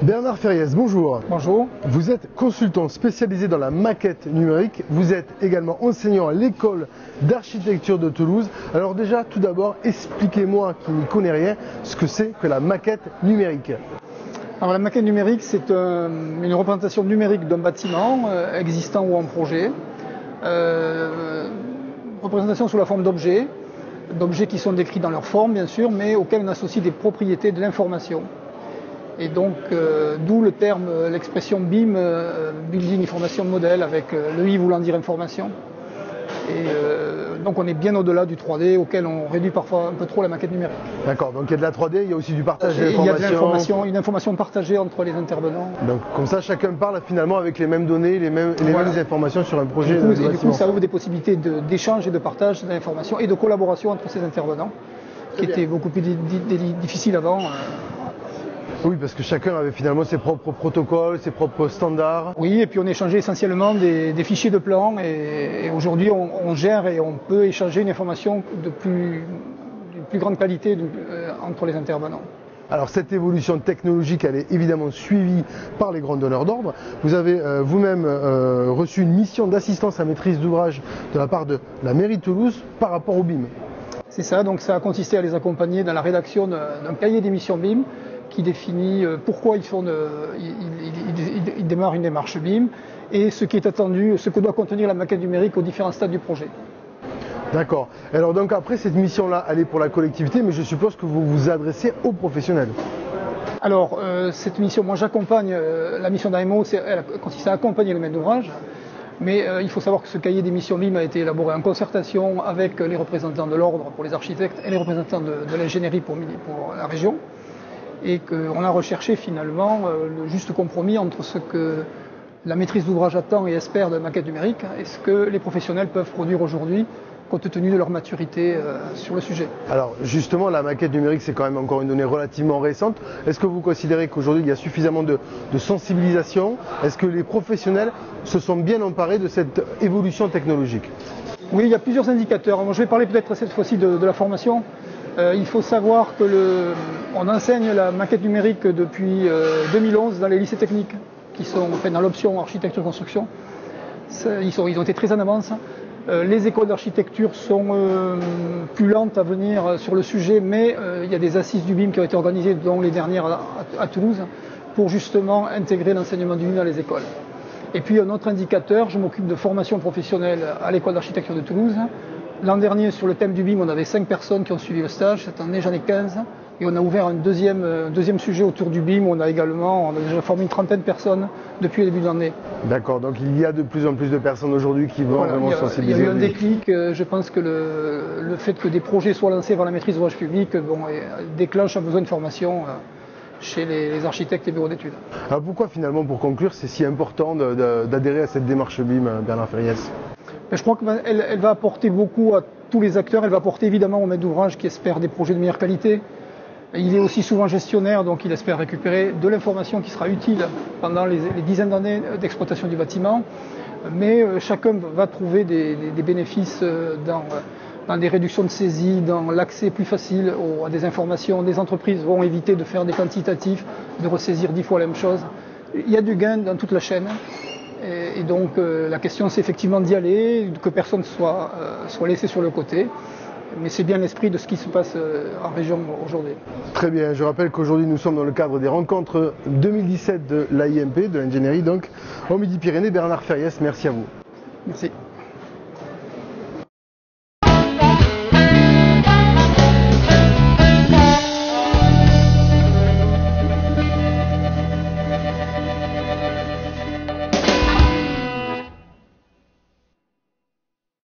Bernard Ferriès, bonjour. Bonjour. Vous êtes consultant spécialisé dans la maquette numérique. Vous êtes également enseignant à l'école d'architecture de Toulouse. Alors déjà, tout d'abord, expliquez-moi, qui n'y connais rien, ce que c'est que la maquette numérique. Alors la maquette numérique, c'est une représentation numérique d'un bâtiment existant ou en projet. Représentation sous la forme d'objets qui sont décrits dans leur forme, bien sûr, mais auxquels on associe des propriétés de l'information. Et donc, d'où le terme, l'expression BIM, Building Information Model, avec le I voulant dire information. Et donc on est bien au-delà du 3D, auquel on réduit parfois un peu trop la maquette numérique. D'accord, donc il y a de la 3D, il y a aussi du partage d'informations. Il y a de d'informations. une information partagée entre les intervenants. Donc comme ça, chacun parle finalement avec les mêmes données, les mêmes informations sur un projet. Du coup, ça ouvre des possibilités d'échange et de partage d'informations et de collaboration entre ces intervenants, qui étaient beaucoup plus difficiles avant. Oui, parce que chacun avait finalement ses propres protocoles, ses propres standards. Oui, et puis on échangeait essentiellement des fichiers de plans et aujourd'hui on gère et on peut échanger une information de plus grande qualité entre les intervenants. Alors cette évolution technologique, elle est évidemment suivie par les grands donneurs d'ordre. Vous avez vous-même reçu une mission d'assistance à maîtrise d'ouvrage de la part de la mairie de Toulouse par rapport au BIM. C'est ça, donc ça a consisté à les accompagner dans la rédaction d'un cahier d'émission BIM qui définit pourquoi ils démarrent une démarche BIM et ce qui est attendu, ce que doit contenir la maquette numérique aux différents stades du projet. D'accord. Alors donc après cette mission-là, elle est pour la collectivité, mais je suppose que vous vous adressez aux professionnels. Alors cette mission, moi j'accompagne, la mission d'AMO, elle consiste à accompagner le maître d'ouvrage, mais il faut savoir que ce cahier d'émission BIM a été élaboré en concertation avec les représentants de l'ordre pour les architectes et les représentants de l'ingénierie pour la région. Et qu'on a recherché finalement le juste compromis entre ce que la maîtrise d'ouvrage attend et espère de la maquette numérique et ce que les professionnels peuvent produire aujourd'hui compte tenu de leur maturité sur le sujet. Alors justement, la maquette numérique, c'est quand même encore une donnée relativement récente. Est-ce que vous considérez qu'aujourd'hui il y a suffisamment de sensibilisation? Est-ce que les professionnels se sont bien emparés de cette évolution technologique? Oui, il y a plusieurs indicateurs. Je vais parler peut-être cette fois-ci de la formation. Il faut savoir que on enseigne la maquette numérique depuis 2011 dans les lycées techniques, qui sont dans l'option architecture-construction. Ils ont été très en avance. Les écoles d'architecture sont plus lentes à venir sur le sujet, mais il y a des assises du BIM qui ont été organisées, dont les dernières à Toulouse, pour justement intégrer l'enseignement du BIM dans les écoles. Et puis un autre indicateur, je m'occupe de formation professionnelle à l'école d'architecture de Toulouse. L'an dernier, sur le thème du BIM, on avait 5 personnes qui ont suivi le stage. Cette année, j'en ai 15. Et on a ouvert un deuxième sujet autour du BIM. On a déjà formé une trentaine de personnes depuis le début de l'année. D'accord, donc il y a de plus en plus de personnes aujourd'hui qui vont vraiment sensibiliser. Il y a eu un déclic. Je pense que le fait que des projets soient lancés vers la maîtrise d'ouvrage public déclenche un besoin de formation chez les architectes et bureaux d'études. Alors pourquoi finalement, pour conclure, c'est si important d'adhérer à cette démarche BIM, Bernard Ferriès? Je crois qu'elle va apporter beaucoup à tous les acteurs. Elle va apporter évidemment au maître d'ouvrage qui espère des projets de meilleure qualité. Il est aussi souvent gestionnaire, donc il espère récupérer de l'information qui sera utile pendant les dizaines d'années d'exploitation du bâtiment. Mais chacun va trouver des bénéfices dans des réductions de saisie, dans l'accès plus facile à des informations. Des entreprises vont éviter de faire des quantitatifs, de ressaisir 10 fois la même chose. Il y a du gain dans toute la chaîne. Et donc la question c'est effectivement d'y aller, que personne soit laissé sur le côté. Mais c'est bien l'esprit de ce qui se passe en région aujourd'hui. Très bien, je rappelle qu'aujourd'hui nous sommes dans le cadre des rencontres 2017 de l'AIMP, de l'ingénierie donc, au Midi-Pyrénées. Bernard Ferriès, merci à vous. Merci.